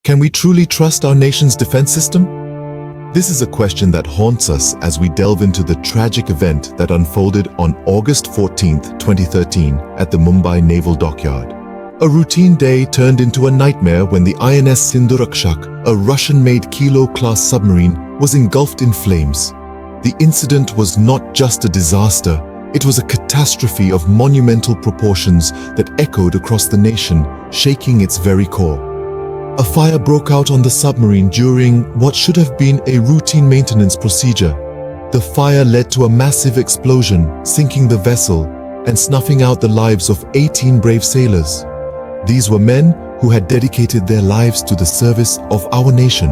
Can we truly trust our nation's defense system? This is a question that haunts us as we delve into the tragic event that unfolded on August 14, 2013 at the Mumbai Naval Dockyard. A routine day turned into a nightmare when the INS Sindhurakshak, a Russian-made Kilo-class submarine, was engulfed in flames. The incident was not just a disaster, it was a catastrophe of monumental proportions that echoed across the nation, shaking its very core. A fire broke out on the submarine during what should have been a routine maintenance procedure. The fire led to a massive explosion, sinking the vessel and snuffing out the lives of 18 brave sailors. These were men who had dedicated their lives to the service of our nation,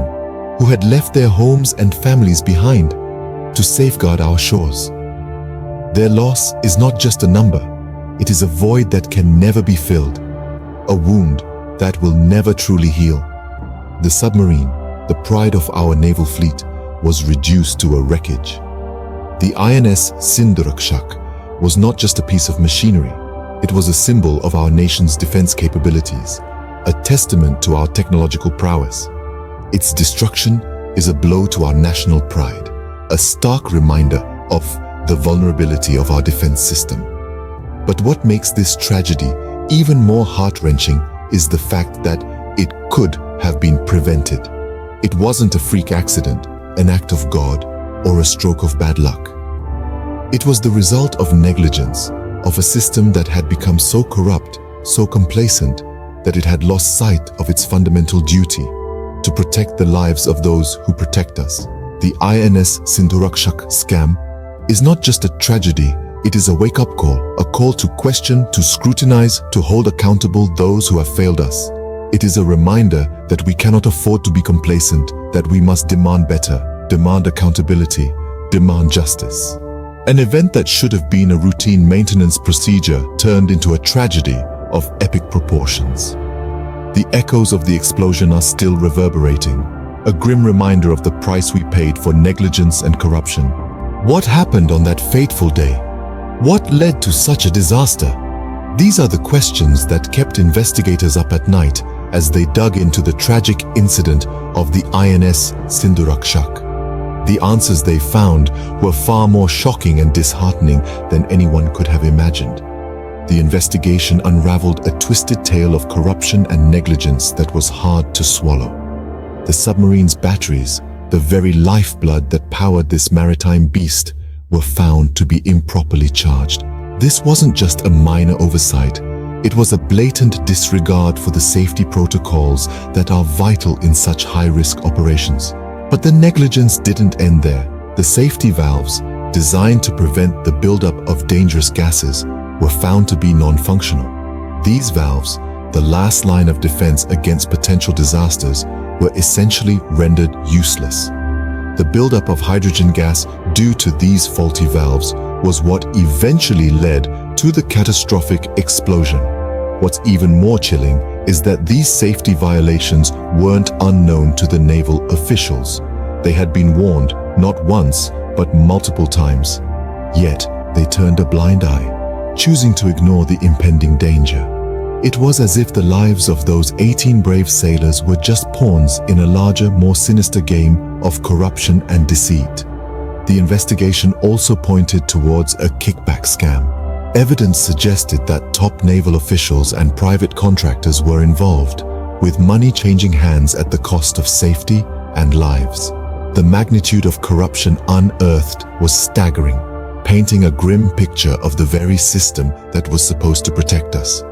who had left their homes and families behind to safeguard our shores. Their loss is not just a number, it is a void that can never be filled, a wound that will never truly heal. The submarine, the pride of our naval fleet, was reduced to a wreckage. The INS Sindhurakshak was not just a piece of machinery, it was a symbol of our nation's defense capabilities, a testament to our technological prowess. Its destruction is a blow to our national pride, a stark reminder of the vulnerability of our defense system. But what makes this tragedy even more heart-wrenching is the fact that it could have been prevented. It wasn't a freak accident, an act of God, or a stroke of bad luck. It was the result of negligence, of a system that had become so corrupt, so complacent, that it had lost sight of its fundamental duty to protect the lives of those who protect us. The INS Sindhurakshak scam is not just a tragedy, it is a wake-up call, a call to question, to scrutinize, to hold accountable those who have failed us. It is a reminder that we cannot afford to be complacent, that we must demand better, demand accountability, demand justice. An event that should have been a routine maintenance procedure turned into a tragedy of epic proportions. The echoes of the explosion are still reverberating, a grim reminder of the price we paid for negligence and corruption. What happened on that fateful day? What led to such a disaster? These are the questions that kept investigators up at night as they dug into the tragic incident of the INS Sindhurakshak. The answers they found were far more shocking and disheartening than anyone could have imagined. The investigation unraveled a twisted tale of corruption and negligence that was hard to swallow. The submarine's batteries, the very lifeblood that powered this maritime beast, were found to be improperly charged. This wasn't just a minor oversight, it was a blatant disregard for the safety protocols that are vital in such high-risk operations. But the negligence didn't end there. The safety valves, designed to prevent the buildup of dangerous gases, were found to be non-functional. These valves, the last line of defense against potential disasters, were essentially rendered useless. The buildup of hydrogen gas due to these faulty valves was what eventually led to the catastrophic explosion. What's even more chilling is that these safety violations weren't unknown to the naval officials. They had been warned not once, but multiple times. Yet, they turned a blind eye, choosing to ignore the impending danger. It was as if the lives of those 18 brave sailors were just pawns in a larger, more sinister game of corruption and deceit. The investigation also pointed towards a kickback scam. Evidence suggested that top naval officials and private contractors were involved, with money changing hands at the cost of safety and lives. The magnitude of corruption unearthed was staggering, painting a grim picture of the very system that was supposed to protect us.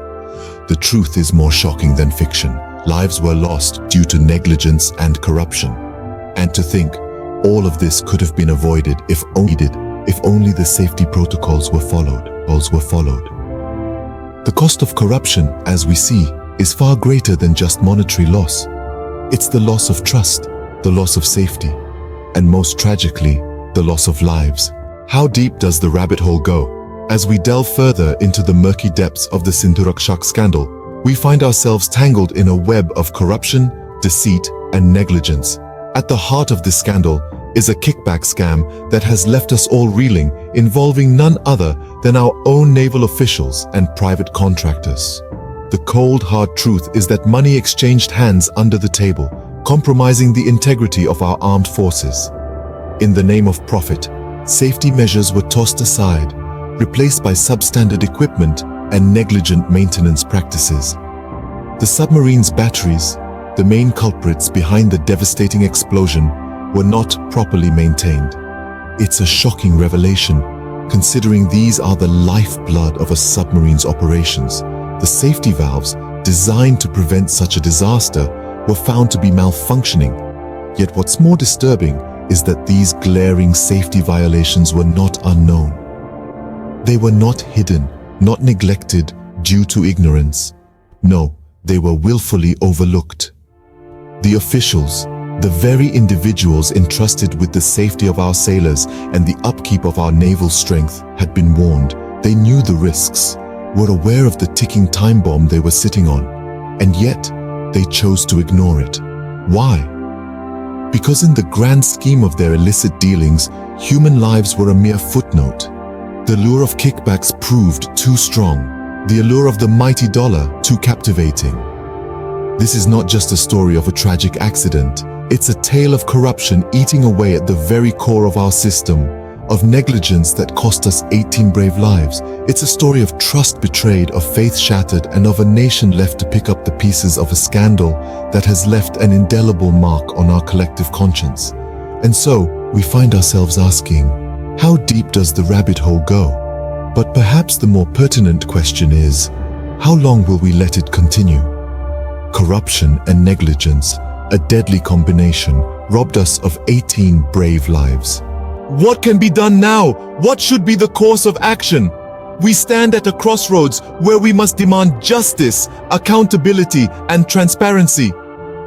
The truth is more shocking than fiction. Lives were lost due to negligence and corruption. And to think, all of this could have been avoided if only the safety protocols were followed. The cost of corruption, as we see, is far greater than just monetary loss. It's the loss of trust, the loss of safety, and most tragically, the loss of lives. How deep does the rabbit hole go? As we delve further into the murky depths of the Sindhurakshak scandal, we find ourselves tangled in a web of corruption, deceit, and negligence. At the heart of this scandal is a kickback scam that has left us all reeling, involving none other than our own naval officials and private contractors. The cold, hard truth is that money exchanged hands under the table, compromising the integrity of our armed forces. In the name of profit, safety measures were tossed aside, replaced by substandard equipment and negligent maintenance practices. The submarine's batteries, the main culprits behind the devastating explosion, were not properly maintained. It's a shocking revelation, considering these are the lifeblood of a submarine's operations. The safety valves, designed to prevent such a disaster, were found to be malfunctioning. Yet what's more disturbing is that these glaring safety violations were not unknown. They were not hidden, not neglected due to ignorance. No, they were willfully overlooked. The officials, the very individuals entrusted with the safety of our sailors and the upkeep of our naval strength, had been warned. They knew the risks, were aware of the ticking time bomb they were sitting on, and yet they chose to ignore it. Why? Because in the grand scheme of their illicit dealings, human lives were a mere footnote. The lure of kickbacks proved too strong, the allure of the mighty dollar too captivating. This is not just a story of a tragic accident. It's a tale of corruption eating away at the very core of our system, of negligence that cost us 18 brave lives. It's a story of trust betrayed, of faith shattered, and of a nation left to pick up the pieces of a scandal that has left an indelible mark on our collective conscience. And so, we find ourselves asking, how deep does the rabbit hole go? But perhaps the more pertinent question is, how long will we let it continue? Corruption and negligence, a deadly combination, robbed us of 18 brave lives. What can be done now? What should be the course of action? We stand at a crossroads where we must demand justice, accountability, and transparency.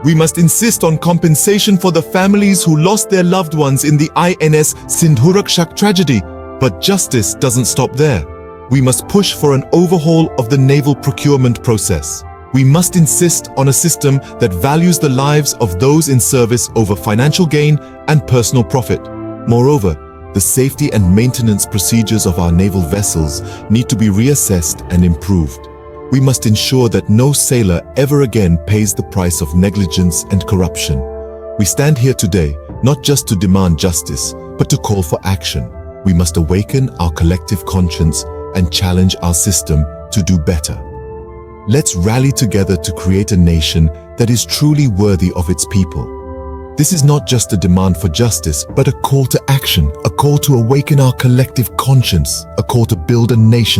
We must insist on compensation for the families who lost their loved ones in the INS Sindhurakshak tragedy. But justice doesn't stop there. We must push for an overhaul of the naval procurement process. We must insist on a system that values the lives of those in service over financial gain and personal profit. Moreover, the safety and maintenance procedures of our naval vessels need to be reassessed and improved. We must ensure that no sailor ever again pays the price of negligence and corruption. We stand here today not just to demand justice, but to call for action. We must awaken our collective conscience and challenge our system to do better. Let's rally together to create a nation that is truly worthy of its people. This is not just a demand for justice, but a call to action, a call to awaken our collective conscience, a call to build a nation